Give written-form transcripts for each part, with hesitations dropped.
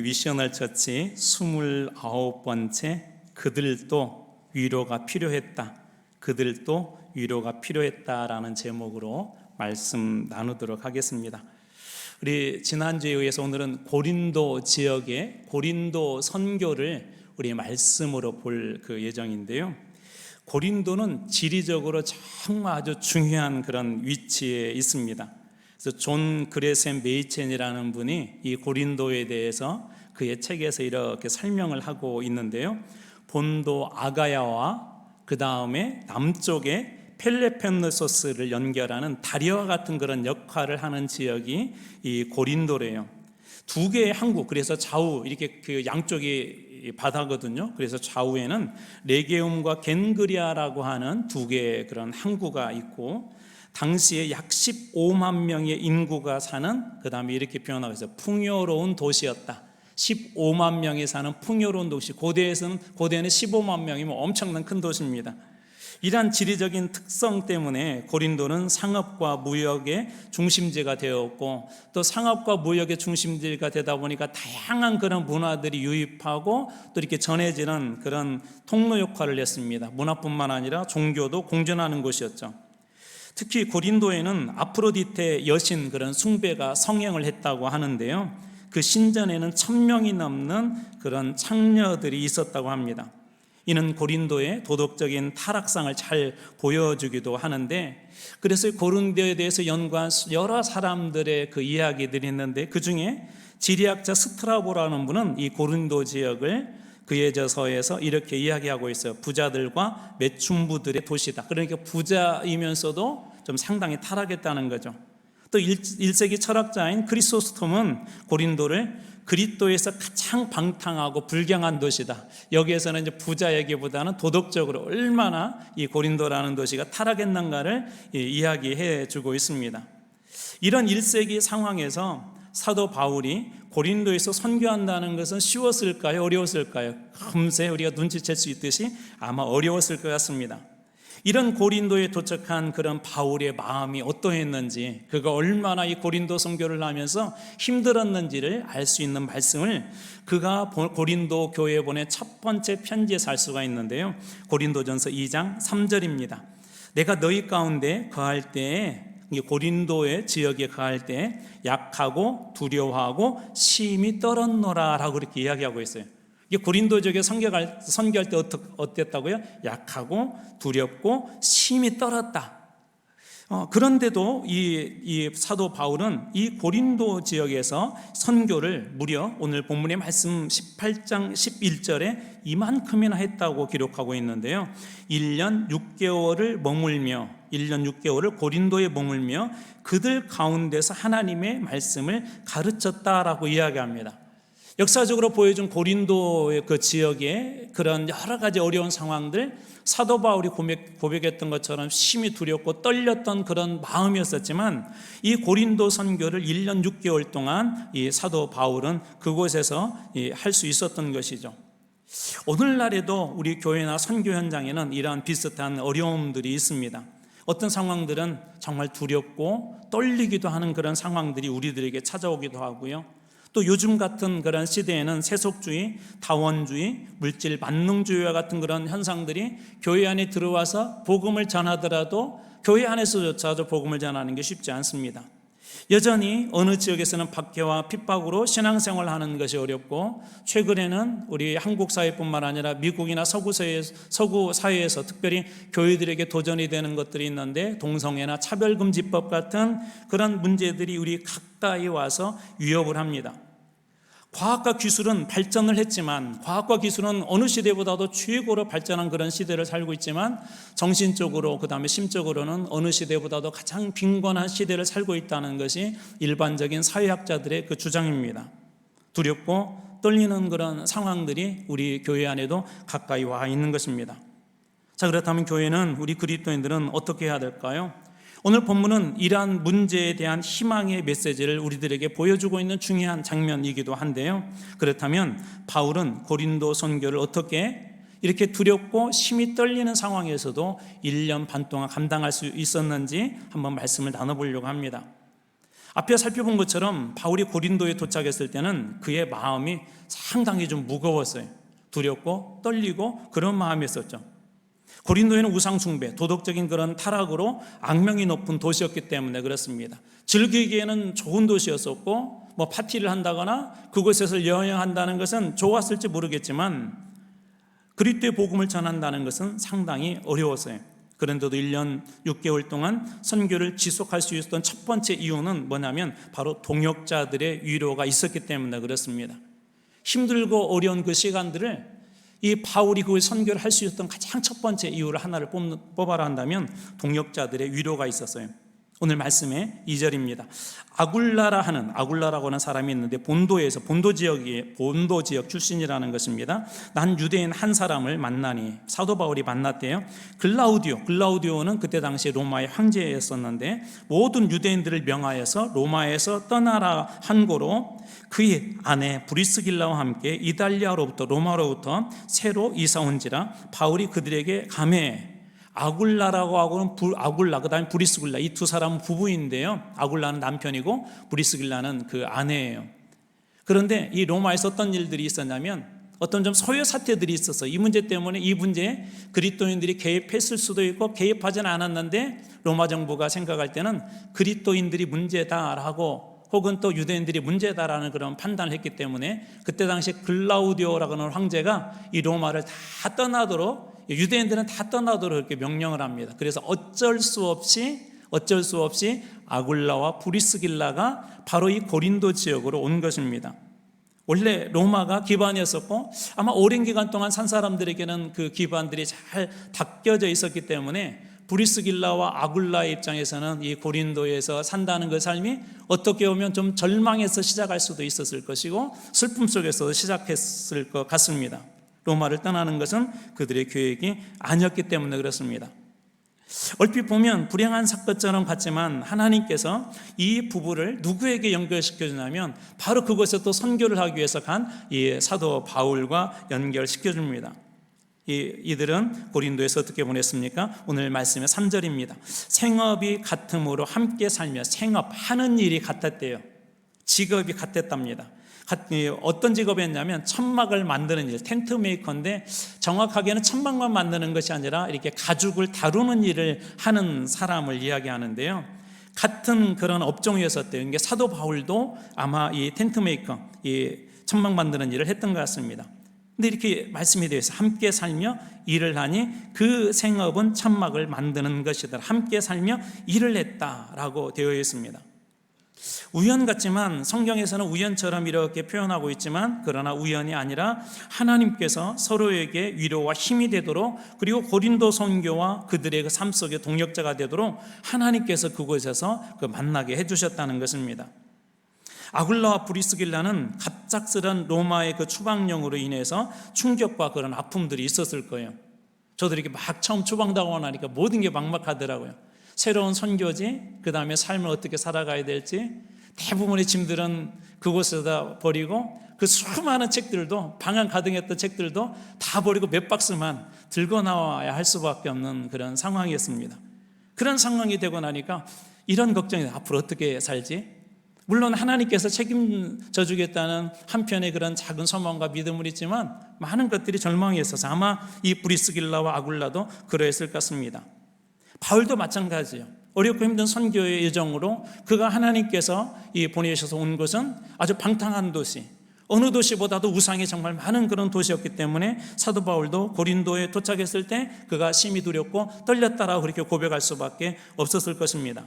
미셔널 처치 29번째 그들도 위로가 필요했다. 그들도 위로가 필요했다라는 제목으로 말씀 나누도록 하겠습니다. 우리 지난주에 의해서 오늘은 고린도 지역의 고린도 선교를 우리 말씀으로 볼 그 예정인데요. 고린도는 지리적으로 정말 아주 중요한 그런 위치에 있습니다. 그래서 존 그레셈 메이첸이라는 분이 이 고린도에 대해서 그의 책에서 이렇게 설명을 하고 있는데요. 본도 아가야와 그 다음에 남쪽에 펠레폰네소스를 연결하는 다리와 같은 그런 역할을 하는 지역이 이 고린도래요. 두 개의 항구, 그래서 좌우 이렇게 그 양쪽이 바다거든요. 그래서 좌우에는 레게움과 겐그리아라고 하는 두 개의 그런 항구가 있고, 당시에 약 15만 명의 인구가 사는, 그 다음에 이렇게 표현하고 있어요. 풍요로운 도시였다. 15만 명이 사는 풍요로운 도시. 고대에는 15만 명이면 엄청난 큰 도시입니다. 이러한 지리적인 특성 때문에 고린도는 상업과 무역의 중심지가 되었고, 또 상업과 무역의 중심지가 되다 보니까 다양한 그런 문화들이 유입하고 또 이렇게 전해지는 그런 통로 역할을 했습니다. 문화뿐만 아니라 종교도 공존하는 곳이었죠. 특히 고린도에는 아프로디테 여신 그런 숭배가 성행을 했다고 하는데요. 그 신전에는 1000명이 넘는 그런 창녀들이 있었다고 합니다. 이는 고린도의 도덕적인 타락상을 잘 보여주기도 하는데, 그래서 고린도에 대해서 연구한 여러 사람들의 그 이야기들이 있는데, 그 중에 지리학자 스트라보라는 분은 이 고린도 지역을 그의 저서에서 이렇게 이야기하고 있어요. 부자들과 매춘부들의 도시다. 그러니까 부자이면서도 좀 상당히 타락했다는 거죠. 또 1세기 철학자인 크리소스톰은 고린도를 그리스도에서 가장 방탕하고 불경한 도시다. 여기에서는 이제 부자 얘기보다는 도덕적으로 얼마나 이 고린도라는 도시가 타락했는가를 이야기해 주고 있습니다. 이런 1세기 상황에서 사도 바울이 고린도에서 선교한다는 것은 쉬웠을까요? 어려웠을까요? 금세 우리가 눈치챌 수 있듯이 아마 어려웠을 것 같습니다. 이런 고린도에 도착한 그런 바울의 마음이 어떠했는지, 그가 얼마나 이 고린도 선교를 하면서 힘들었는지를 알 수 있는 말씀을 그가 고린도 교회에 보낸 첫 번째 편지에서 알 수가 있는데요. 고린도전서 2장 3절입니다. 내가 너희 가운데 거할 때에, 고린도의 지역에 거할 때 약하고 두려워하고 심히 떨었노라 라고 이렇게 이야기하고 있어요. 고린도 지역에 선교할 때 어땠다고요? 약하고 두렵고 심히 떨었다. 그런데도 이 사도 바울은 이 고린도 지역에서 선교를 무려 오늘 본문의 말씀 18장 11절에 이만큼이나 했다고 기록하고 있는데요. 1년 6개월을 고린도에 머물며 그들 가운데서 하나님의 말씀을 가르쳤다라고 이야기합니다. 역사적으로 보여준 고린도의 그 지역의 그런 여러 가지 어려운 상황들, 사도 바울이 고백했던 것처럼 심히 두렵고 떨렸던 그런 마음이었었지만, 이 고린도 선교를 1년 6개월 동안 이 사도 바울은 그곳에서 할 수 있었던 것이죠. 오늘날에도 우리 교회나 선교 현장에는 이러한 비슷한 어려움들이 있습니다. 어떤 상황들은 정말 두렵고 떨리기도 하는 그런 상황들이 우리들에게 찾아오기도 하고요. 또 요즘 같은 그런 시대에는 세속주의, 다원주의, 물질 만능주의와 같은 그런 현상들이 교회 안에 들어와서 복음을 전하더라도 교회 안에서조차도 복음을 전하는 게 쉽지 않습니다. 여전히 어느 지역에서는 박해와 핍박으로 신앙생활을 하는 것이 어렵고, 최근에는 우리 한국 사회뿐만 아니라 미국이나 서구 사회에서 특별히 교회들에게 도전이 되는 것들이 있는데, 동성애나 차별금지법 같은 그런 문제들이 우리 가까이 와서 위협을 합니다. 과학과 기술은 발전을 했지만, 과학과 기술은 어느 시대보다도 최고로 발전한 그런 시대를 살고 있지만, 정신적으로 그 다음에 심적으로는 어느 시대보다도 가장 빈곤한 시대를 살고 있다는 것이 일반적인 사회학자들의 그 주장입니다. 두렵고 떨리는 그런 상황들이 우리 교회 안에도 가까이 와 있는 것입니다. 자, 그렇다면 교회는, 우리 그리스도인들은 어떻게 해야 될까요? 오늘 본문은 이러한 문제에 대한 희망의 메시지를 우리들에게 보여주고 있는 중요한 장면이기도 한데요. 그렇다면 바울은 고린도 선교를 어떻게 이렇게 두렵고 심히 떨리는 상황에서도 1년 반 동안 감당할 수 있었는지 한번 말씀을 나눠보려고 합니다. 앞에 살펴본 것처럼 바울이 고린도에 도착했을 때는 그의 마음이 상당히 좀 무거웠어요. 두렵고 떨리고 그런 마음이었었죠. 고린도에는 우상숭배, 도덕적인 그런 타락으로 악명이 높은 도시였기 때문에 그렇습니다. 즐기기에는 좋은 도시였었고 파티를 한다거나 그곳에서 여행한다는 것은 좋았을지 모르겠지만 그리스도의 복음을 전한다는 것은 상당히 어려웠어요. 그런데도 1년 6개월 동안 선교를 지속할 수 있었던 첫 번째 이유는 뭐냐면 바로 동역자들의 위로가 있었기 때문에 그렇습니다. 힘들고 어려운 그 시간들을 이 바울이 그 선교를 할 수 있었던 가장 첫 번째 이유를 하나를 뽑아라 한다면 동역자들의 위로가 있었어요. 오늘 말씀의 2절입니다. 아굴라라고 하는 사람이 있는데 본도 지역 출신이라는 것입니다. 난 유대인 한 사람을 만나니, 사도 바울이 만났대요. 글라우디오는 그때 당시 로마의 황제였었는데 모든 유대인들을 명하여서 로마에서 떠나라 한 고로 그의 아내 브리스길라와 함께 이달리아로부터 로마로부터 새로 이사 온지라 바울이 그들에게 감해. 아굴라라고 하고는 아굴라, 그 다음에 브리스길라, 이 두 사람은 부부인데요. 아굴라는 남편이고 브리스길라는 그 아내예요. 그런데 이 로마에서 어떤 일들이 있었냐면 어떤 좀 소요 사태들이 있어서 이 문제 때문에 이 문제에 그리스도인들이 개입했을 수도 있고 개입하지는 않았는데 로마 정부가 생각할 때는 그리스도인들이 문제다라고 혹은 또 유대인들이 문제다라는 그런 판단을 했기 때문에 그때 당시 글라우디오라고 하는 황제가 이 로마를 다 떠나도록, 유대인들은 다 떠나도록 이렇게 명령을 합니다. 그래서 어쩔 수 없이 아굴라와 브리스길라가 바로 이 고린도 지역으로 온 것입니다. 원래 로마가 기반이었었고 아마 오랜 기간 동안 산 사람들에게는 그 기반들이 잘 닦여져 있었기 때문에 브리스길라와 아굴라의 입장에서는 이 고린도에서 산다는 그 삶이 어떻게 보면 좀 절망에서 시작할 수도 있었을 것이고 슬픔 속에서 시작했을 것 같습니다. 로마를 떠나는 것은 그들의 계획이 아니었기 때문에 그렇습니다. 얼핏 보면 불행한 사건처럼 같지만 하나님께서 이 부부를 누구에게 연결시켜 주냐면 바로 그곳에 또 선교를 하기 위해서 간 이 사도 바울과 연결시켜 줍니다. 이들은 고린도에서 어떻게 보냈습니까? 오늘 말씀의 3절입니다. 생업이 같음으로 함께 살며, 생업하는 일이 같았대요. 직업이 같았답니다. 어떤 직업이었냐면 천막을 만드는 일, 텐트 메이커인데 정확하게는 천막만 만드는 것이 아니라 이렇게 가죽을 다루는 일을 하는 사람을 이야기하는데요. 같은 그런 업종이었었대요. 이게 사도 바울도 아마 이 텐트 메이커, 이 천막 만드는 일을 했던 것 같습니다. 근데 이렇게 말씀이 되어 있어요. 함께 살며 일을 하니 그 생업은 천막을 만드는 것이다. 함께 살며 일을 했다라고 되어 있습니다. 우연 같지만 성경에서는 우연처럼 이렇게 표현하고 있지만 그러나 우연이 아니라 하나님께서 서로에게 위로와 힘이 되도록, 그리고 고린도 선교와 그들의 그 삶 속에 동역자가 되도록 하나님께서 그곳에서 만나게 해주셨다는 것입니다. 아굴라와 브리스길라는 갑작스런 로마의 그 추방령으로 인해서 충격과 그런 아픔들이 있었을 거예요. 저도 이렇게 막 처음 추방당하고 나니까 모든 게 막막하더라고요. 새로운 선교지, 그 다음에 삶을 어떻게 살아가야 될지, 대부분의 짐들은 그곳에다 버리고 그 수많은 책들도, 방안 가득했던 책들도 다 버리고 몇 박스만 들고 나와야 할 수밖에 없는 그런 상황이었습니다. 그런 상황이 되고 나니까 이런 걱정이, 앞으로 어떻게 살지? 물론 하나님께서 책임져 주겠다는 한편의 그런 작은 소망과 믿음은 있지만 많은 것들이 절망이 있어서 아마 이 브리스길라와 아굴라도 그러했을 것 같습니다. 바울도 마찬가지예요. 어렵고 힘든 선교의 여정으로 그가 하나님께서 보내셔서 온 곳은 아주 방탕한 도시, 어느 도시보다도 우상이 정말 많은 그런 도시였기 때문에 사도 바울도 고린도에 도착했을 때 그가 심히 두렵고 떨렸다라고 그렇게 고백할 수밖에 없었을 것입니다.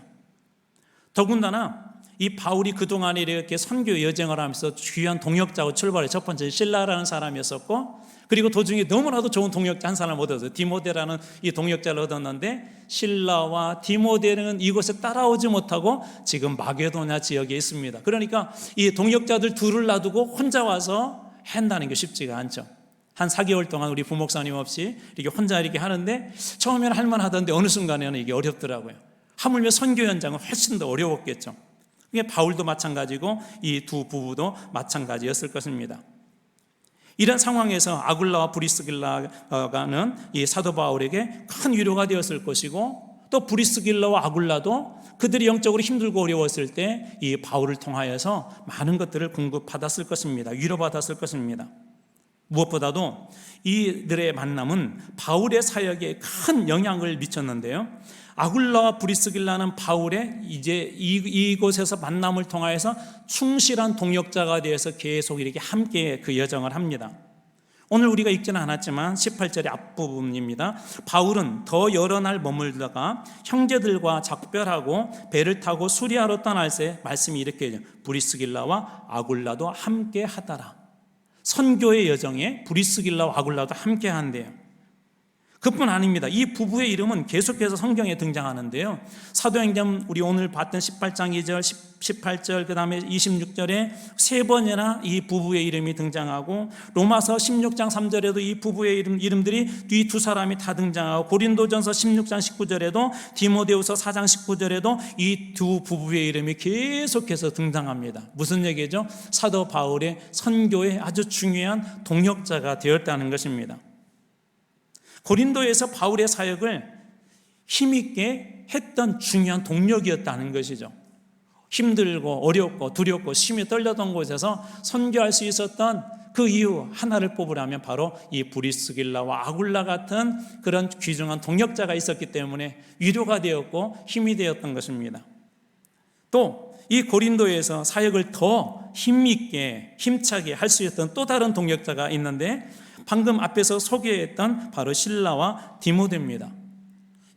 더군다나 이 바울이 그동안에 이렇게 선교 여정을 하면서 귀한 동역자로 출발해 첫 번째 실라라는 사람이었었고, 그리고 도중에 너무나도 좋은 동역자 한 사람을 얻었어요. 디모데라는 이 동역자를 얻었는데 실라와 디모데는 이곳에 따라오지 못하고 지금 마게도냐 지역에 있습니다. 그러니까 이 동역자들 둘을 놔두고 혼자 와서 한다는 게 쉽지가 않죠. 한 4개월 동안 우리 부목사님 없이 이렇게 혼자 이렇게 하는데 처음에는 할만하던데 어느 순간에는 이게 어렵더라고요. 하물며 선교 현장은 훨씬 더 어려웠겠죠. 이게 바울도 마찬가지고 이 두 부부도 마찬가지였을 것입니다. 이런 상황에서 아굴라와 브리스길라가는 이 사도 바울에게 큰 위로가 되었을 것이고, 또 브리스길라와 아굴라도 그들이 영적으로 힘들고 어려웠을 때 이 바울을 통하여서 많은 것들을 공급받았을 것입니다. 위로받았을 것입니다. 무엇보다도 이들의 만남은 바울의 사역에 큰 영향을 미쳤는데요. 아굴라와 브리스길라는 바울의 이제 이곳에서 만남을 통하여서 충실한 동역자가 되어서 계속 이렇게 함께 그 여정을 합니다. 오늘 우리가 읽지는 않았지만 18절의 앞부분입니다. 바울은 더 여러 날 머물다가 형제들과 작별하고 배를 타고 수리아로 떠날 때 말씀이 이렇게 해요. 브리스길라와 아굴라도 함께 하더라. 선교의 여정에 브리스길라와 아굴라도 함께 한대요. 그뿐 아닙니다. 이 부부의 이름은 계속해서 성경에 등장하는데요. 사도행전 우리 오늘 봤던 18장 2절, 18절 그 다음에 26절에 세 번이나 이 부부의 이름이 등장하고 로마서 16장 3절에도 이 부부의 이름들이 이 두 사람이 다 등장하고 고린도전서 16장 19절에도 디모데후서 4장 19절에도 이 두 부부의 이름이 계속해서 등장합니다. 무슨 얘기죠? 사도 바울의 선교에 아주 중요한 동역자가 되었다는 것입니다. 고린도에서 바울의 사역을 힘있게 했던 중요한 동력이었다는 것이죠. 힘들고 어렵고 두렵고 심히 떨렸던 곳에서 선교할 수 있었던 그 이유 하나를 뽑으라면 바로 이 브리스길라와 아굴라 같은 그런 귀중한 동역자가 있었기 때문에 위로가 되었고 힘이 되었던 것입니다. 또 이 고린도에서 사역을 더 힘있게 힘차게 할 수 있었던 또 다른 동역자가 있는데 방금 앞에서 소개했던 바로 실라와 디모데입니다.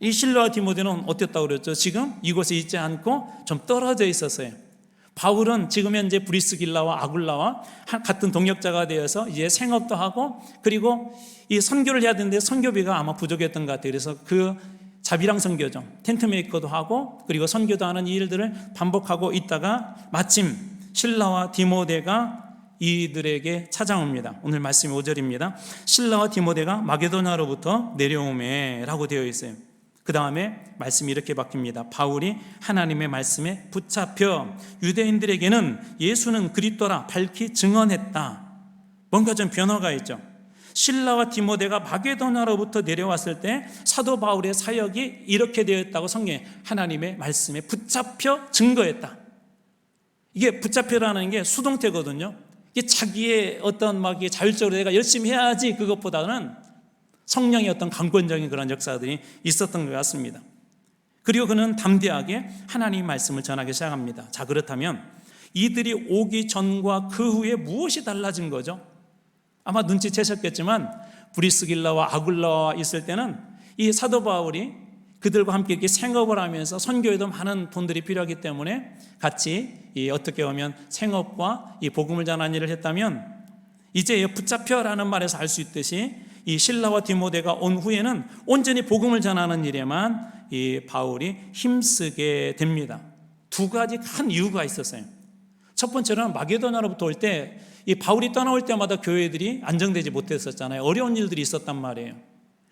이 실라와 디모데는 어땠다고 그랬죠? 지금 이곳에 있지 않고 좀 떨어져 있었어요. 바울은 지금 현재 브리스길라와 아굴라와 같은 동역자가 되어서 이제 생업도 하고 그리고 이 선교를 해야 되는데 선교비가 아마 부족했던 것 같아요. 그래서 그 자비랑 선교죠. 텐트 메이커도 하고 그리고 선교도 하는 이 일들을 반복하고 있다가 마침 실라와 디모데가 이들에게 찾아옵니다. 오늘 말씀이 5절입니다. 실라와 디모데가 마게도냐로부터 내려오매 라고 되어 있어요. 그 다음에 말씀이 이렇게 바뀝니다. 바울이 하나님의 말씀에 붙잡혀 유대인들에게는 예수는 그리스도라 밝히 증언했다. 뭔가 좀 변화가 있죠. 실라와 디모데가 마게도냐로부터 내려왔을 때 사도 바울의 사역이 이렇게 되었다고 성경에 하나님의 말씀에 붙잡혀 증거했다. 이게 붙잡혀라는 게 수동태거든요. 이게 자기의 어떤 막 자율적으로 내가 열심히 해야지 그것보다는 성령의 어떤 강권적인 그런 역사들이 있었던 것 같습니다. 그리고 그는 담대하게 하나님의 말씀을 전하기 시작합니다. 자, 그렇다면 이들이 오기 전과 그 후에 무엇이 달라진 거죠? 아마 눈치채셨겠지만 브리스길라와 아굴라와 있을 때는 이 사도 바울이 그들과 함께 이렇게 생업을 하면서 선교에도 많은 돈들이 필요하기 때문에 같이 어떻게 보면 생업과 이 복음을 전하는 일을 했다면 이제 붙잡혀라는 말에서 알 수 있듯이 이 실라와 디모데가 온 후에는 온전히 복음을 전하는 일에만 이 바울이 힘쓰게 됩니다. 두 가지 큰 이유가 있었어요. 첫 번째는 마게도냐로부터 올 때 이 바울이 떠나올 때마다 교회들이 안정되지 못했었잖아요. 어려운 일들이 있었단 말이에요.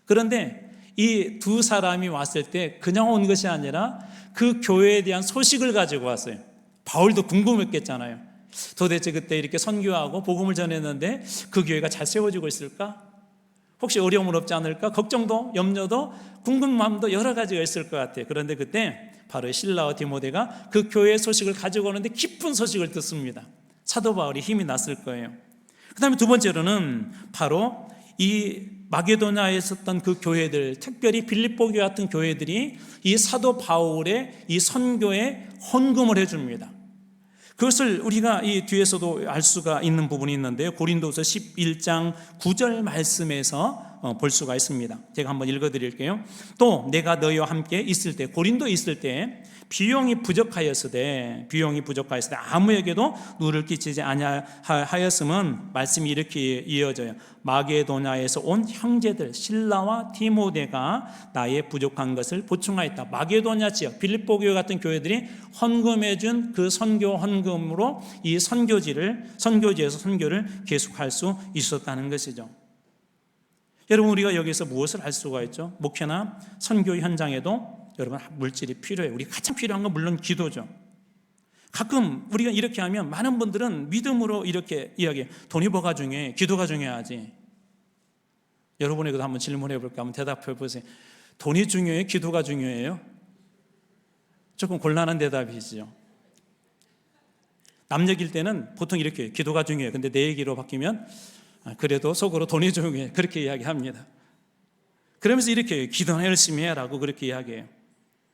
그런데 이 두 사람이 왔을 때 그냥 온 것이 아니라 그 교회에 대한 소식을 가지고 왔어요. 바울도 궁금했겠잖아요. 도대체 그때 이렇게 선교하고 복음을 전했는데 그 교회가 잘 세워지고 있을까? 혹시 어려움은 없지 않을까? 걱정도 염려도 궁금함도 여러 가지가 있을 것 같아요. 그런데 그때 바로 실라와 디모데가 그 교회의 소식을 가지고 오는데 기쁜 소식을 듣습니다. 사도 바울이 힘이 났을 거예요. 그 다음에 두 번째로는 바로 이 마게도냐에 있었던 그 교회들, 특별히 빌립보 교회 같은 교회들이 이 사도 바울의 이 선교에 헌금을 해줍니다. 그것을 우리가 이 뒤에서도 알 수가 있는 부분이 있는데요. 고린도서 11장 9절 말씀에서 볼 수가 있습니다. 제가 한번 읽어드릴게요. 또 내가 너희와 함께 있을 때, 고린도에 있을 때 비용이 부족하였으되 아무에게도 누를 끼치지 아니하였음은 말씀이 이렇게 이어져요. 마게도냐에서 온 형제들 실라와 디모데가 나의 부족한 것을 보충하였다. 마게도냐 지역 빌립보 교회 같은 교회들이 헌금해 준 그 선교 헌금으로 이 선교지에서 선교를 계속할 수 있었다는 것이죠. 여러분, 우리가 여기서 무엇을 할 수가 있죠? 목회나 선교 현장에도 여러분 물질이 필요해요. 우리 가장 필요한 건 물론 기도죠. 가끔 우리가 이렇게 하면 많은 분들은 믿음으로 이렇게 이야기해요. 돈이 뭐가 중요해? 기도가 중요하지. 여러분에게도 한번 질문해 볼까? 한번 대답해 보세요. 돈이 중요해요? 기도가 중요해요? 조금 곤란한 대답이죠. 남 얘기일 때는 보통 이렇게 기도가 중요해요. 근데 내 얘기로 바뀌면 그래도 속으로 돈이 중요해. 그렇게 이야기합니다. 그러면서 이렇게 기도는 열심히 해라고 그렇게 이야기해요.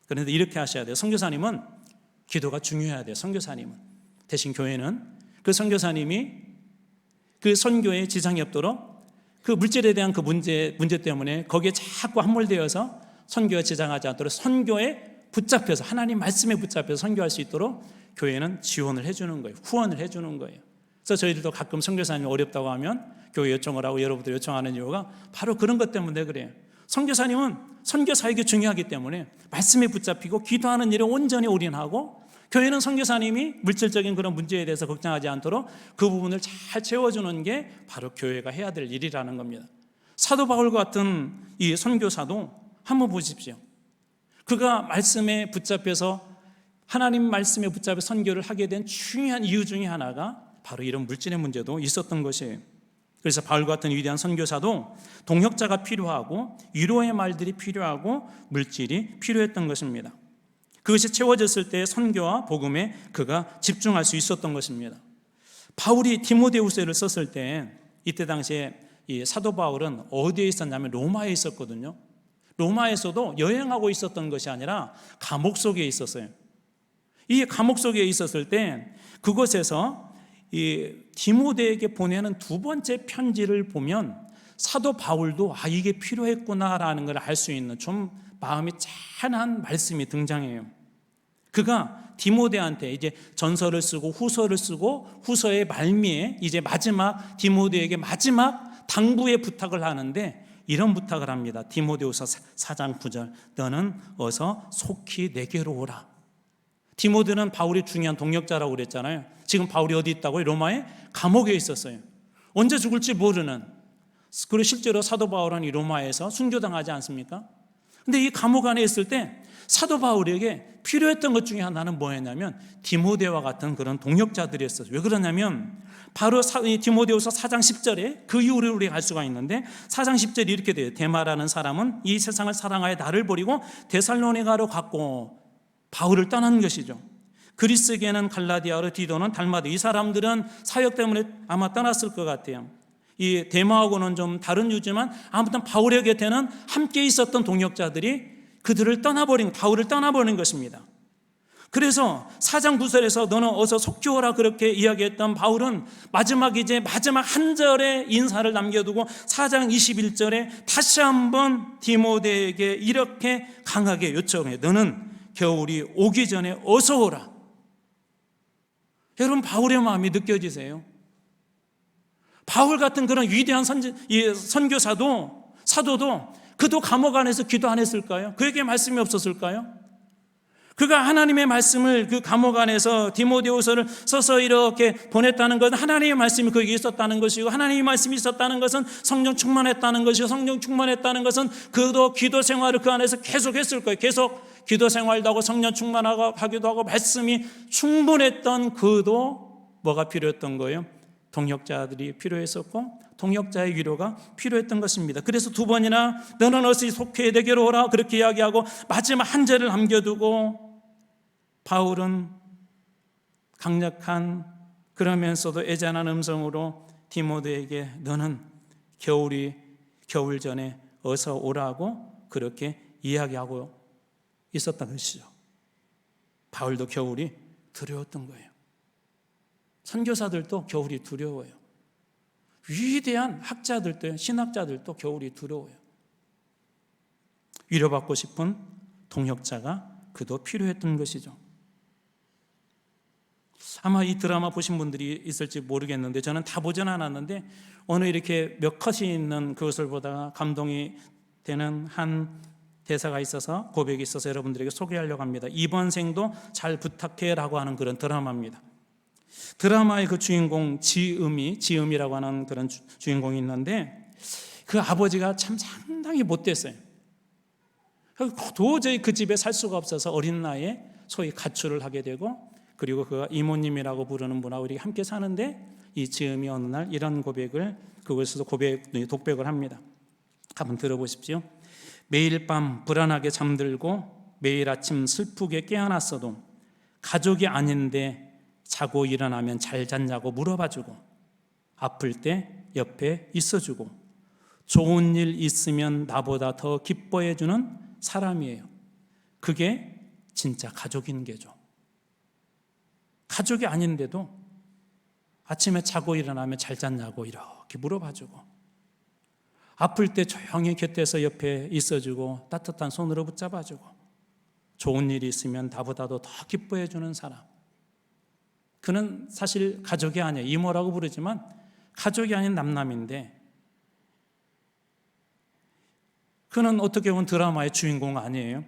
그런데 이렇게 하셔야 돼요. 선교사님은 기도가 중요해야 돼요. 선교사님은. 대신 교회는 그 선교사님이 그 선교에 지장이 없도록 그 물질에 대한 그 문제 때문에 거기에 자꾸 함몰되어서 선교에 지장하지 않도록 선교에 붙잡혀서 하나님 말씀에 붙잡혀서 선교할 수 있도록 교회는 지원을 해주는 거예요. 후원을 해주는 거예요. 그래서 저희들도 가끔 선교사님이 어렵다고 하면 교회 요청을 하고 여러분들 요청하는 이유가 바로 그런 것 때문에 그래요. 선교사님은 선교 사역이 중요하기 때문에 말씀에 붙잡히고 기도하는 일에 온전히 올인하고, 교회는 선교사님이 물질적인 그런 문제에 대해서 걱정하지 않도록 그 부분을 잘 채워주는 게 바로 교회가 해야 될 일이라는 겁니다. 사도 바울 같은 이 선교사도 한번 보십시오. 그가 말씀에 붙잡혀서 하나님 말씀에 붙잡혀 선교를 하게 된 중요한 이유 중에 하나가 바로 이런 물질의 문제도 있었던 것이에요. 그래서 바울 같은 위대한 선교사도 동역자가 필요하고 위로의 말들이 필요하고 물질이 필요했던 것입니다. 그것이 채워졌을 때 선교와 복음에 그가 집중할 수 있었던 것입니다. 바울이 디모데후서를 썼을 때 이때 당시에 이 사도 바울은 어디에 있었냐면 로마에 있었거든요. 로마에서도 여행하고 있었던 것이 아니라 감옥 속에 있었어요. 이 감옥 속에 있었을 때 그곳에서 이 디모데에게 보내는 두 번째 편지를 보면 사도 바울도 이게 필요했구나라는 걸 알 수 있는 좀 마음이 짠한 말씀이 등장해요. 그가 디모데한테 이제 전서를 쓰고 후서를 쓰고 후서의 말미에 이제 마지막 디모데에게 마지막 당부의 부탁을 하는데 이런 부탁을 합니다. 디모데후서 4장 9절, 너는 어서 속히 내게로 오라. 디모데는 바울이 중요한 동역자라고 그랬잖아요. 지금 바울이 어디 있다고요? 로마의 감옥에 있었어요. 언제 죽을지 모르는. 그리고 실제로 사도 바울은 이 로마에서 순교당하지 않습니까? 근데 이 감옥 안에 있을 때 사도 바울에게 필요했던 것 중에 하나는 뭐였냐면 디모데와 같은 그런 동역자들이었어요. 왜 그러냐면 바로 디모데후서 4장 10절에 그 이유를 우리가 알 수가 있는데 4장 10절이 이렇게 돼요. 데마라는 사람은 이 세상을 사랑하여 나를 버리고 데살로니가로 갔고 바울을 떠난 것이죠. 그리스계는 갈라디아로, 디도는 달마도. 이 사람들은 사역 때문에 아마 떠났을 것 같아요. 이 데마하고는 좀 다른 이유지만 아무튼 바울의 곁에는 함께 있었던 동역자들이 그들을 떠나버린, 바울을 떠나버린 것입니다. 그래서 4장 9절에서 너는 어서 속히 오라 그렇게 이야기했던 바울은 마지막 한 절의 인사를 남겨두고 4장 21절에 다시 한번 디모데에게 이렇게 강하게 요청해. 너는 겨울이 오기 전에 어서 오라. 여러분, 바울의 마음이 느껴지세요? 바울 같은 그런 위대한 선교사도, 사도도 그도 감옥 안에서 기도 안 했을까요? 그에게 말씀이 없었을까요? 그가 하나님의 말씀을 그 감옥 안에서 디모데후서를 써서 이렇게 보냈다는 것은 하나님의 말씀이 그에게 있었다는 것이고, 하나님의 말씀이 있었다는 것은 성령 충만했다는 것이고, 성령 충만했다는 것은 그도 기도 생활을 그 안에서 계속 했을 거예요. 계속 기도 생활도 하고 성령 충만하기도 하고 말씀이 충분했던 그도 뭐가 필요했던 거예요? 동역자들이 필요했었고 동역자의 위로가 필요했던 것입니다. 그래서 두 번이나 너는 어서 속히 내게로 오라 그렇게 이야기하고 마지막 한 절을 남겨두고 바울은 강력한 그러면서도 애잔한 음성으로 디모데에게 너는 겨울 전에 어서 오라고 그렇게 이야기하고 있었던 것이죠. 바울도 겨울이 두려웠던 거예요. 선교사들도 겨울이 두려워요. 위대한 학자들도, 신학자들도 겨울이 두려워요. 위로받고 싶은 동역자가 그도 필요했던 것이죠. 아마 이 드라마 보신 분들이 있을지 모르겠는데 저는 다 보진 않았는데 오늘 이렇게 몇 컷이 있는 그것을 보다가 감동이 되는 한 대사가 있어서, 고백이 있어서 여러분들에게 소개하려고 합니다. 이번 생도 잘 부탁해라고 하는 그런 드라마입니다. 드라마의 그 주인공 지음이라고 하는 그런 주인공이 있는데 그 아버지가 참 상당히 못됐어요. 도저히 그 집에 살 수가 없어서 어린 나이에 소위 가출을 하게 되고, 그리고 그가 이모님이라고 부르는 분하고 이렇게 함께 사는데 이 지음이 어느 날 이런 고백을, 그것에서 독백을 합니다. 한번 들어보십시오. 매일 밤 불안하게 잠들고 매일 아침 슬프게 깨어났어도 가족이 아닌데 자고 일어나면 잘 잤냐고 물어봐주고, 아플 때 옆에 있어주고, 좋은 일 있으면 나보다 더 기뻐해주는 사람이에요. 그게 진짜 가족인 게죠. 가족이 아닌데도 아침에 자고 일어나면 잘 잤냐고 이렇게 물어봐주고, 아플 때 조용히 곁에서 옆에 있어주고 따뜻한 손으로 붙잡아주고, 좋은 일이 있으면 나보다도 더 기뻐해주는 사람, 그는 사실 가족이 아니에요. 이모라고 부르지만 가족이 아닌 남남인데, 그는 어떻게 보면 드라마의 주인공 아니에요.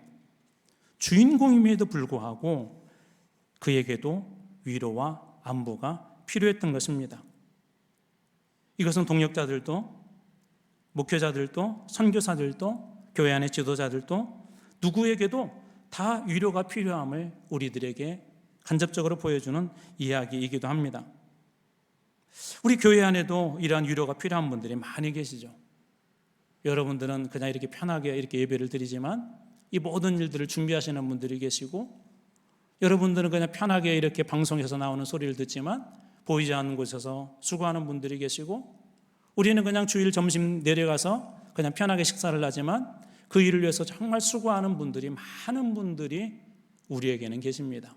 주인공임에도 불구하고 그에게도 위로와 안부가 필요했던 것입니다. 이것은 동역자들도, 목회자들도, 선교사들도, 교회 안의 지도자들도 누구에게도 다 위로가 필요함을 우리들에게 간접적으로 보여주는 이야기이기도 합니다. 우리 교회 안에도 이러한 위로가 필요한 분들이 많이 계시죠. 여러분들은 그냥 이렇게 편하게 이렇게 예배를 드리지만 이 모든 일들을 준비하시는 분들이 계시고, 여러분들은 그냥 편하게 이렇게 방송에서 나오는 소리를 듣지만 보이지 않는 곳에서 수고하는 분들이 계시고, 우리는 그냥 주일 점심 내려가서 그냥 편하게 식사를 하지만 그 일을 위해서 정말 수고하는 분들이, 많은 분들이 우리에게는 계십니다.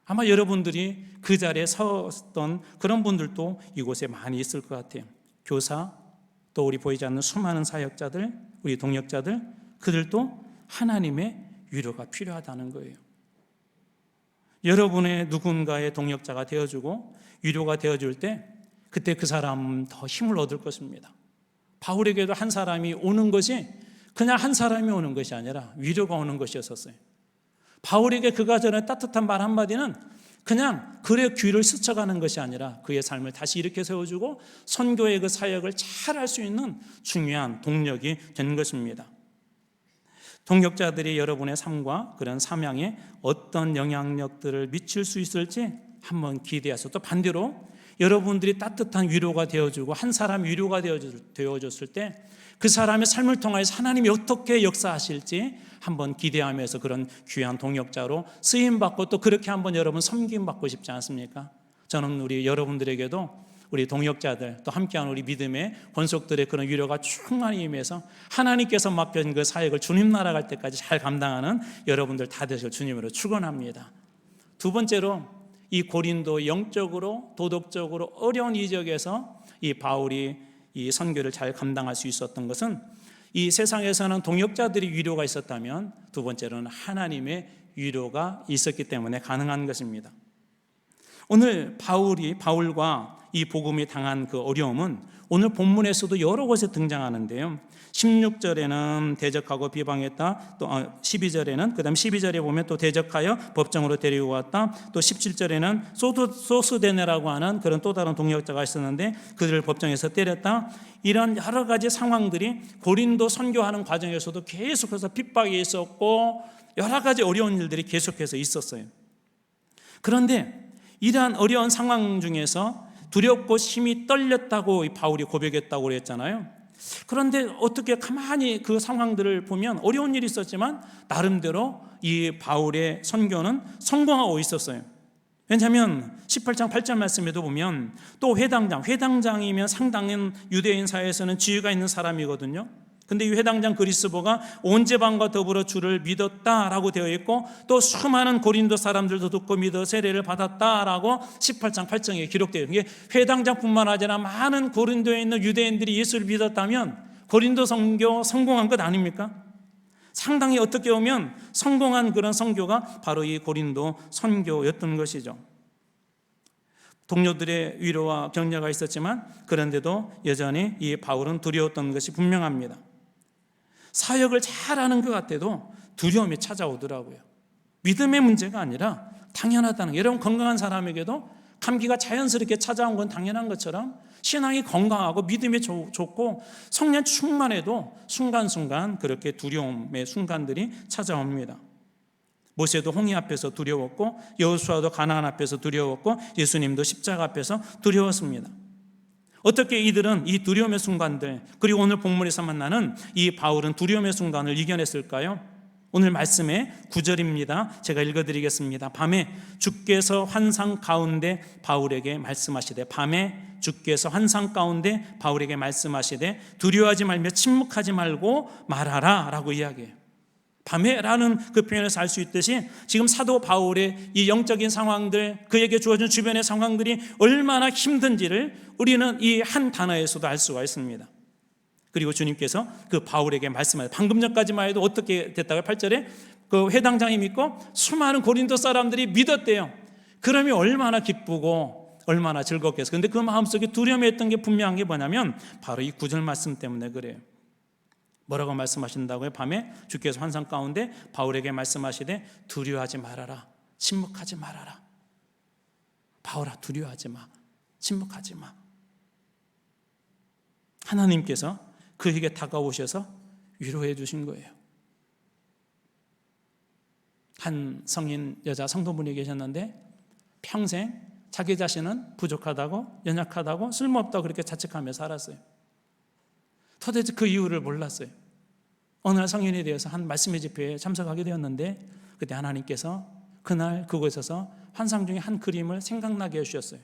아마 여러분들이 그 자리에 섰던 그런 분들도 이곳에 많이 있을 것 같아요. 교사, 또 우리 보이지 않는 수많은 사역자들, 우리 동역자들, 그들도 하나님의 위로가 필요하다는 거예요. 여러분의 누군가의 동역자가 되어주고 위로가 되어줄 때 그때 그 사람은 더 힘을 얻을 것입니다. 바울에게도 한 사람이 오는 것이 그냥 한 사람이 오는 것이 아니라 위로가 오는 것이었어요. 바울에게 그가 전에 따뜻한 말 한마디는 그냥 그의 귀를 스쳐가는 것이 아니라 그의 삶을 다시 일으켜 세워주고 선교의 그 사역을 잘 할 수 있는 중요한 동력이 된 것입니다. 동역자들이 여러분의 삶과 그런 사명에 어떤 영향력들을 미칠 수 있을지 한번 기대해서, 또 반대로 여러분들이 따뜻한 위로가 되어주고 한 사람 위로가 되어줬을 때 그 사람의 삶을 통하여서 하나님이 어떻게 역사하실지 한번 기대하면서 그런 귀한 동역자로 쓰임받고 또 그렇게 한번 여러분 섬김받고 싶지 않습니까? 저는 우리 여러분들에게도 우리 동역자들, 또 함께하는 우리 믿음의 권속들의 그런 위로가 충만히 임해서 하나님께서 맡겨진 그 사역을 주님 나라 갈 때까지 잘 감당하는 여러분들 다 되실 주님으로 축원합니다. 두 번째로, 이 고린도 영적으로 도덕적으로 어려운 이적에서 이 바울이 이 선교를 잘 감당할 수 있었던 것은 이 세상에서는 동역자들이 위로가 있었다면 두 번째로는 하나님의 위로가 있었기 때문에 가능한 것입니다. 오늘 바울과 이 복음이 당한 그 어려움은 오늘 본문에서도 여러 곳에 등장하는데요. 16절에는 대적하고 비방했다. 또 12절에는 그다음 12절에 보면 또 대적하여 법정으로 데리고 왔다. 또 17절에는 소스데네라고 하는 그런 또 다른 동역자가 있었는데 그들을 법정에서 때렸다. 이런 여러 가지 상황들이 고린도 선교하는 과정에서도 계속해서 핍박이 있었고 여러 가지 어려운 일들이 계속해서 있었어요. 그런데 이러한 어려운 상황 중에서 두렵고 심히 떨렸다고 바울이 고백했다고 그랬잖아요. 그런데 어떻게 가만히 그 상황들을 보면 어려운 일이 있었지만 나름대로 이 바울의 선교는 성공하고 있었어요. 왜냐하면 18장 8절 말씀에도 보면 또 회당장이면 상당히 유대인 사회에서는 지위가 있는 사람이거든요. 근데 이 회당장 그리스보가 온 제방과 더불어 주를 믿었다라고 되어 있고 또 수많은 고린도 사람들도 듣고 믿어 세례를 받았다라고 18장 8절에 기록되어 있는 게, 회당장뿐만 아니라 많은 고린도에 있는 유대인들이 예수를 믿었다면 고린도 선교 성공한 것 아닙니까? 상당히 어떻게 보면 성공한 그런 선교가 바로 이 고린도 선교였던 것이죠. 동료들의 위로와 격려가 있었지만 그런데도 여전히 이 바울은 두려웠던 것이 분명합니다. 사역을 잘하는 것 같아도 두려움이 찾아오더라고요. 믿음의 문제가 아니라 당연하다는, 여러분 건강한 사람에게도 감기가 자연스럽게 찾아온 건 당연한 것처럼 신앙이 건강하고 믿음이 좋고 성령 충만해도 순간순간 그렇게 두려움의 순간들이 찾아옵니다. 모세도 홍해 앞에서 두려웠고 여호수아도 가나안 앞에서 두려웠고 예수님도 십자가 앞에서 두려웠습니다. 어떻게 이들은 이 두려움의 순간들, 그리고 오늘 본문에서 만나는 이 바울은 두려움의 순간을 이겨냈을까요? 오늘 말씀의 9절입니다. 제가 읽어드리겠습니다. 밤에 주께서 환상 가운데 바울에게 말씀하시되, 밤에 주께서 환상 가운데 바울에게 말씀하시되 두려워하지 말며 침묵하지 말고 말하라 라고 이야기해요. 밤에라는 그 표현에서 알 수 있듯이 지금 사도 바울의 이 영적인 상황들, 그에게 주어진 주변의 상황들이 얼마나 힘든지를 우리는 이 한 단어에서도 알 수가 있습니다. 그리고 주님께서 그 바울에게 말씀하셨어요. 방금 전까지만 해도 어떻게 됐다고요? 8절에 그 회당장이 믿고 수많은 고린도 사람들이 믿었대요. 그러면 얼마나 기쁘고 얼마나 즐겁겠어요. 그런데 그 마음속에 두려움했던 게 분명한 게 뭐냐면 바로 이 9절 말씀 때문에 그래요. 뭐라고 말씀하신다고요? 밤에 주께서 환상 가운데 바울에게 말씀하시되 두려워하지 말아라, 침묵하지 말아라. 바울아, 두려워하지 마, 침묵하지 마. 하나님께서 그에게 다가오셔서 위로해 주신 거예요. 한 성인 여자 성도분이 계셨는데 평생 자기 자신은 부족하다고, 연약하다고, 쓸모없다고 그렇게 자책하며 살았어요. 도대체 그 이유를 몰랐어요. 어느 날 성인이 되어서 한 말씀의 집회에 참석하게 되었는데 그때 하나님께서 그날 그곳에서 환상 중에 한 그림을 생각나게 해주셨어요.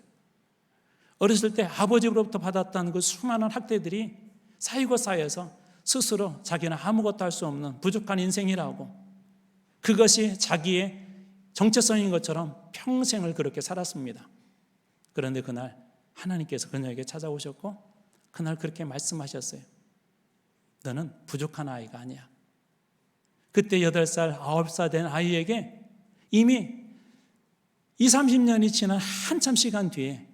어렸을 때 아버지로부터 받았던 그 수많은 학대들이 쌓이고 쌓여서 스스로 자기는 아무것도 할 수 없는 부족한 인생이라고, 그것이 자기의 정체성인 것처럼 평생을 그렇게 살았습니다. 그런데 그날 하나님께서 그녀에게 찾아오셨고 그날 그렇게 말씀하셨어요. 너는 부족한 아이가 아니야. 그때 8살, 9살 된 아이에게 이미 20, 30년이 지난 한참 시간 뒤에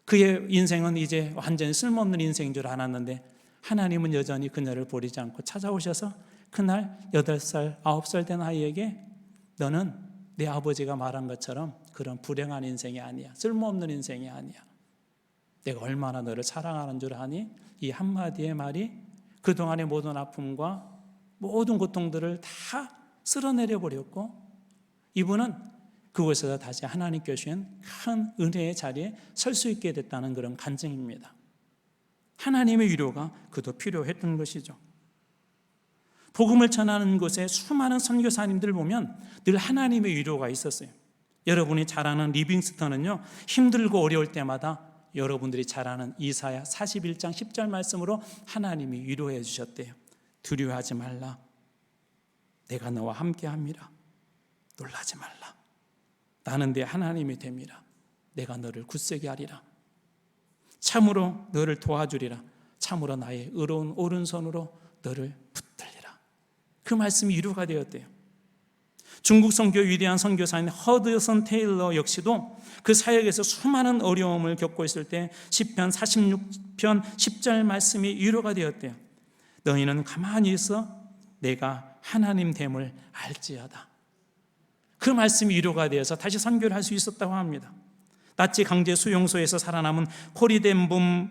그의 인생은 이제 완전히 쓸모없는 인생인 줄 알았는데 하나님은 여전히 그녀를 버리지 않고 찾아오셔서 그날 8살, 9살 된 아이에게 너는 내 아버지가 말한 것처럼 그런 불행한 인생이 아니야. 쓸모없는 인생이 아니야. 내가 얼마나 너를 사랑하는 줄 아니? 이 한마디의 말이 그동안의 모든 아픔과 모든 고통들을 다 쓸어내려 버렸고 이분은 그곳에서 다시 하나님께 주신 큰 은혜의 자리에 설 수 있게 됐다는 그런 간증입니다. 하나님의 위로가 그도 필요했던 것이죠. 복음을 전하는 곳에 수많은 선교사님들 보면 늘 하나님의 위로가 있었어요. 여러분이 잘 아는 리빙스턴은요, 힘들고 어려울 때마다 여러분들이 잘 아는 이사야 41장 10절 말씀으로 하나님이 위로해 주셨대요. 두려워하지 말라. 내가 너와 함께함이라. 놀라지 말라. 나는 내 하나님이 됨이라. 내가 너를 굳세게 하리라. 참으로 너를 도와주리라. 참으로 나의 의로운 오른손으로 너를 붙들리라. 그 말씀이 위로가 되었대요. 중국 선교 위대한 선교사인 허드슨 테일러 역시도 그 사역에서 수많은 어려움을 겪고 있을 때 시편 46편 10절 말씀이 위로가 되었대요. 너희는 가만히 있어 내가 하나님 됨을 알지어다. 그 말씀이 위로가 되어서 다시 선교를 할 수 있었다고 합니다. 나치 강제 수용소에서 살아남은 코리덴붐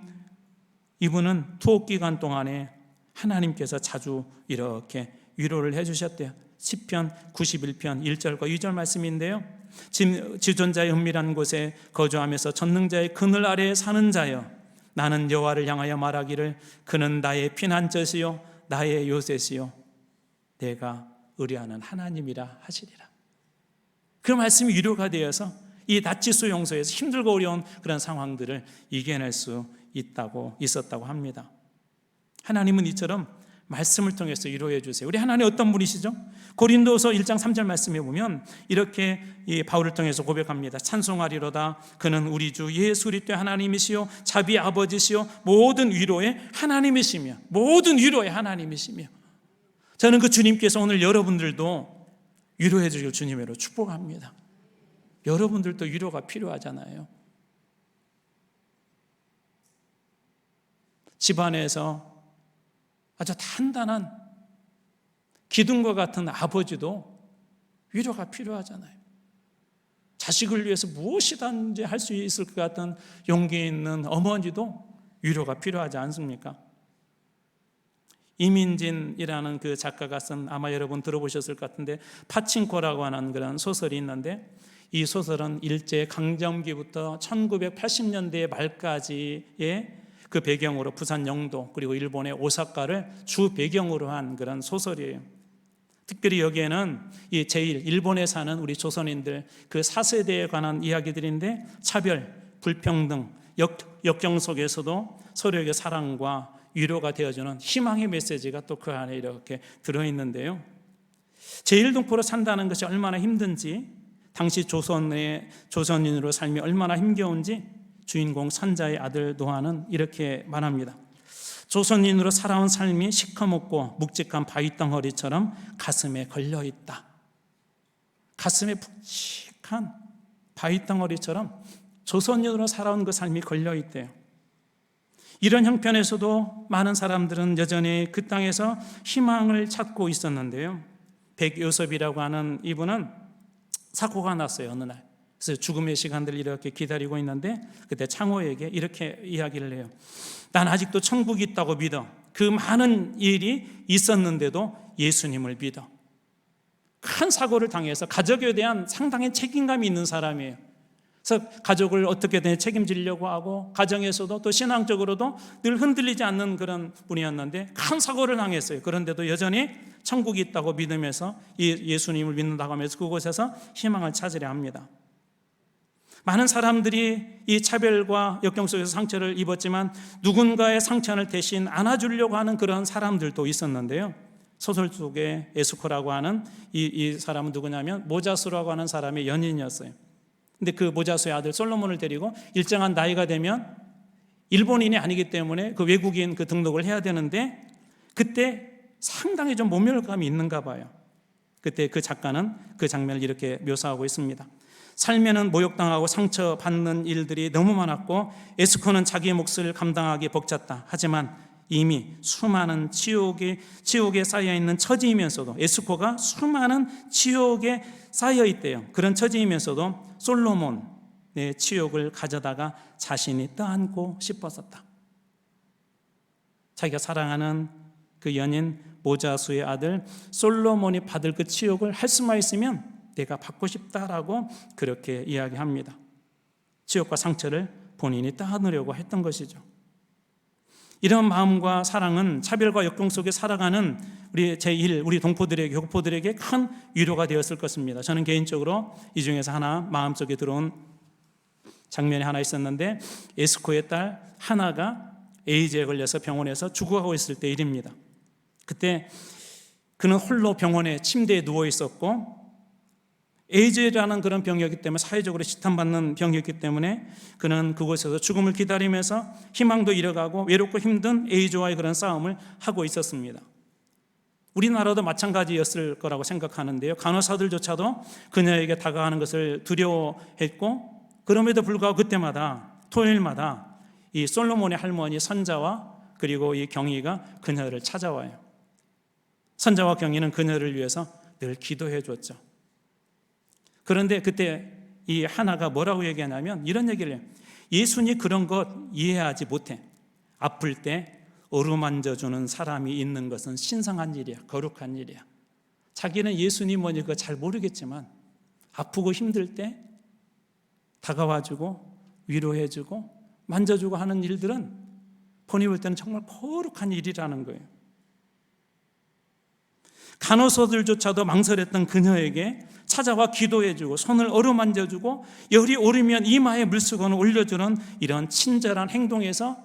이분은 투옥 기간 동안에 하나님께서 자주 이렇게 위로를 해주셨대요. 시편 91편 1절과 2절 말씀인데요, 지존자의 은밀한 곳에 거주하면서 전능자의 그늘 아래에 사는 자여, 나는 여호와를 향하여 말하기를 그는 나의 피난처시요 나의 요새시요 내가 의뢰하는 하나님이라 하시리라. 그 말씀이 위로가 되어서 이 나치 수용소에서 힘들고 어려운 그런 상황들을 이겨낼 수 있었다고 합니다. 하나님은 이처럼 말씀을 통해서 위로해 주세요. 우리 하나님 어떤 분이시죠? 고린도서 1장 3절 말씀에 보면 이렇게 이 바울을 통해서 고백합니다. 찬송하리로다. 그는 우리 주 예수 그리스도의 하나님이시요 자비의 아버지시요 모든 위로의 하나님이시며, 모든 위로의 하나님이시며. 저는 그 주님께서 오늘 여러분들도 위로해 주실 주님으로 축복합니다. 여러분들도 위로가 필요하잖아요. 집안에서 아주 단단한 기둥과 같은 아버지도 위로가 필요하잖아요. 자식을 위해서 무엇이든지 할 수 있을 것 같은 용기 있는 어머니도 위로가 필요하지 않습니까? 이민진이라는 그 작가가 쓴, 아마 여러분 들어보셨을 것 같은데, 파친코라고 하는 그런 소설이 있는데, 이 소설은 일제 강점기부터 1980년대 말까지의 그 배경으로 부산 영도 그리고 일본의 오사카를 주 배경으로 한 그런 소설이에요. 특별히 여기에는 이 일본에 사는 우리 조선인들 그 4세대에 관한 이야기들인데, 차별, 불평등, 역경 속에서도 서로에게 사랑과 위로가 되어주는 희망의 메시지가 또 그 안에 이렇게 들어있는데요. 제1동포로 산다는 것이 얼마나 힘든지, 당시 조선인으로 삶이 얼마나 힘겨운지 주인공 선자의 아들 노아는 이렇게 말합니다. 조선인으로 살아온 삶이 시커멓고 묵직한 바위덩어리처럼 가슴에 걸려있다. 가슴에 묵직한 바위덩어리처럼 조선인으로 살아온 그 삶이 걸려있대요. 이런 형편에서도 많은 사람들은 여전히 그 땅에서 희망을 찾고 있었는데요. 백요섭이라고 하는 이분은 사고가 났어요, 어느 날. 그래서 죽음의 시간들을 이렇게 기다리고 있는데 그때 창호에게 이렇게 이야기를 해요. 난 아직도 천국이 있다고 믿어. 그 많은 일이 있었는데도 예수님을 믿어. 큰 사고를 당해서 가족에 대한 상당히 책임감이 있는 사람이에요. 그래서 가족을 어떻게든 책임지려고 하고 가정에서도 또 신앙적으로도 늘 흔들리지 않는 그런 분이었는데 큰 사고를 당했어요. 그런데도 여전히 천국이 있다고 믿으면서 예수님을 믿는다고 하면서 그곳에서 희망을 찾으려 합니다. 많은 사람들이 이 차별과 역경 속에서 상처를 입었지만 누군가의 상처를 대신 안아주려고 하는 그런 사람들도 있었는데요. 소설 속에 에스코라고 하는 이 사람은 누구냐면 모자수라고 하는 사람의 연인이었어요. 근데 그 모자수의 아들 솔로몬을 데리고 일정한 나이가 되면 일본인이 아니기 때문에 그 외국인 그 등록을 해야 되는데 그때 상당히 좀 모멸감이 있는가 봐요. 그때 그 작가는 그 장면을 이렇게 묘사하고 있습니다. 삶에는 모욕당하고 상처받는 일들이 너무 많았고 에스코는 자기의 몫을 감당하기 벅찼다. 하지만 이미 수많은 지옥에 쌓여있는 처지이면서도 에스코가 수많은 지옥에 쌓여있대요. 그런 처지이면서도 솔로몬의 치욕을 가져다가 자신이 떠안고 싶었었다. 자기가 사랑하는 그 연인 모자수의 아들 솔로몬이 받을 그 치욕을 할 수만 있으면 내가 받고 싶다라고 그렇게 이야기합니다. 치욕과 상처를 본인이 떠안으려고 했던 것이죠. 이런 마음과 사랑은 차별과 역경 속에 살아가는 우리 동포들에게, 교포들에게 큰 위로가 되었을 것입니다. 저는 개인적으로 이 중에서 하나 마음속에 들어온 장면이 하나 있었는데 에스코의 딸 하나가 에이즈에 걸려서 병원에서 죽어가고 있을 때 일입니다. 그때 그는 홀로 병원에 침대에 누워 있었고 에이즈라는 그런 병이었기 때문에 사회적으로 지탄받는 병이었기 때문에 그는 그곳에서 죽음을 기다리면서 희망도 잃어가고 외롭고 힘든 에이즈와의 그런 싸움을 하고 있었습니다. 우리나라도 마찬가지였을 거라고 생각하는데요. 간호사들조차도 그녀에게 다가가는 것을 두려워했고 그럼에도 불구하고 그때마다 토요일마다 이 솔로몬의 할머니 선자와 그리고 이 경이가 그녀를 찾아와요. 선자와 경이는 그녀를 위해서 늘 기도해 줬죠. 그런데 그때 이 하나가 뭐라고 얘기하냐면 이런 얘기를 해요. 예수님 그런 것 이해하지 못해. 아플 때 어루만져주는 사람이 있는 것은 신성한 일이야. 거룩한 일이야. 자기는 예수님 뭐니 그거 잘 모르겠지만 아프고 힘들 때 다가와주고 위로해주고 만져주고 하는 일들은 본이 볼 때는 정말 거룩한 일이라는 거예요. 간호사들조차도 망설였던 그녀에게 찾아와 기도해주고 손을 어루만져주고 열이 오르면 이마에 물수건을 올려주는 이런 친절한 행동에서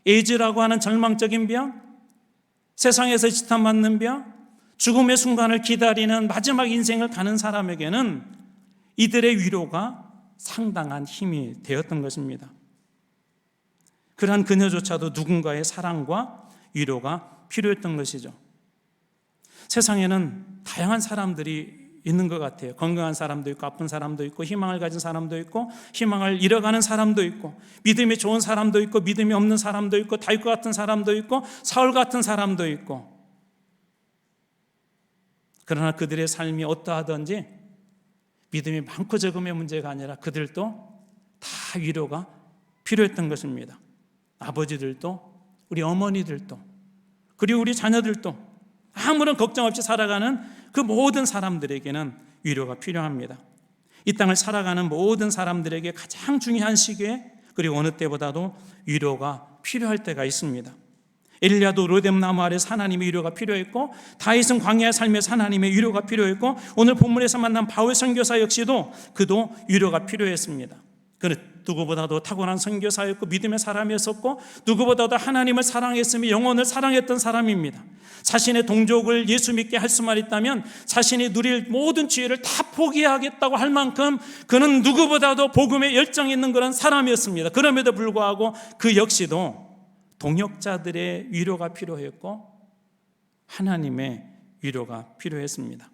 에이즈라고 하는 절망적인 병, 세상에서 지탄받는 병, 죽음의 순간을 기다리는 마지막 인생을 가는 사람에게는 이들의 위로가 상당한 힘이 되었던 것입니다. 그러한 그녀조차도 누군가의 사랑과 위로가 필요했던 것이죠. 세상에는 다양한 사람들이 있는 것 같아요. 건강한 사람도 있고 아픈 사람도 있고 희망을 가진 사람도 있고 희망을 잃어가는 사람도 있고 믿음이 좋은 사람도 있고 믿음이 없는 사람도 있고 다윗 같은 사람도 있고 사울 같은 사람도 있고 그러나 그들의 삶이 어떠하든지 믿음이 많고 적음의 문제가 아니라 그들도 다 위로가 필요했던 것입니다. 아버지들도 우리 어머니들도 그리고 우리 자녀들도 아무런 걱정 없이 살아가는 그 모든 사람들에게는 위로가 필요합니다. 이 땅을 살아가는 모든 사람들에게 가장 중요한 시기에 그리고 어느 때보다도 위로가 필요할 때가 있습니다. 엘리야도 로뎀나무 아래서 하나님의 위로가 필요했고, 다윗은 광야의 삶에서 하나님의 위로가 필요했고, 오늘 본문에서 만난 바울 선교사 역시도 그도 위로가 필요했습니다. 그는 누구보다도 탁월한 선교사였고 믿음의 사람이었었고, 누구보다도 하나님을 사랑했으며 영혼을 사랑했던 사람입니다. 자신의 동족을 예수 믿게 할 수만 있다면 자신이 누릴 모든 지혜를 다 포기하겠다고 할 만큼 그는 누구보다도 복음에 열정이 있는 그런 사람이었습니다. 그럼에도 불구하고 그 역시도 동역자들의 위로가 필요했고 하나님의 위로가 필요했습니다.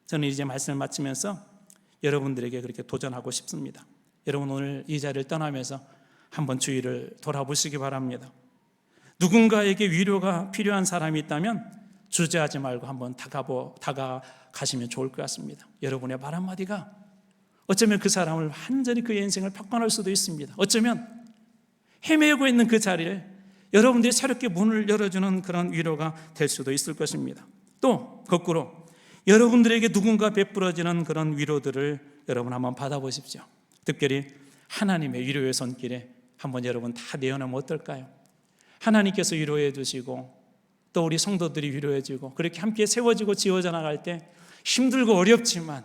저는 이제 말씀을 마치면서 여러분들에게 그렇게 도전하고 싶습니다. 여러분, 오늘 이 자리를 떠나면서 한번 주위를 돌아보시기 바랍니다. 누군가에게 위로가 필요한 사람이 있다면 주저하지 말고 한번 다가가시면 좋을 것 같습니다. 여러분의 말 한마디가 어쩌면 그 사람을 완전히 그의 인생을 바꿔놓을 수도 있습니다. 어쩌면 헤매고 있는 그 자리를 여러분들이 새롭게 문을 열어주는 그런 위로가 될 수도 있을 것입니다. 또 거꾸로 여러분들에게 누군가 베풀어지는 그런 위로들을 여러분 한번 받아보십시오. 특별히 하나님의 위로의 손길에 한번 여러분 다 내어놓으면 어떨까요? 하나님께서 위로해 주시고 또 우리 성도들이 위로해 주고 그렇게 함께 세워지고 지어져 나갈 때 힘들고 어렵지만,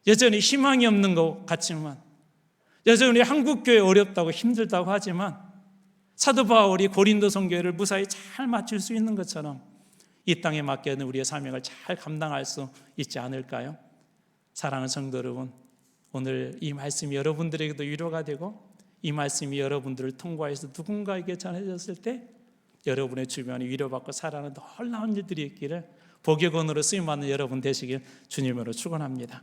여전히 희망이 없는 것 같지만, 여전히 한국교회 어렵다고 힘들다고 하지만 사도 바울이 고린도 성교회를 무사히 잘 마칠 수 있는 것처럼 이 땅에 맡겨진 우리의 사명을 잘 감당할 수 있지 않을까요? 사랑하는 성도 여러분, 오늘 이 말씀이 여러분들에게도 위로가 되고 이 말씀이 여러분들을 통과해서 누군가에게 전해졌을 때 여러분의 주변이 위로받고 살아가는 놀라운 일들이 있기를 복의 권으로 쓰임받는 여러분 되시길 주님으로 축원합니다.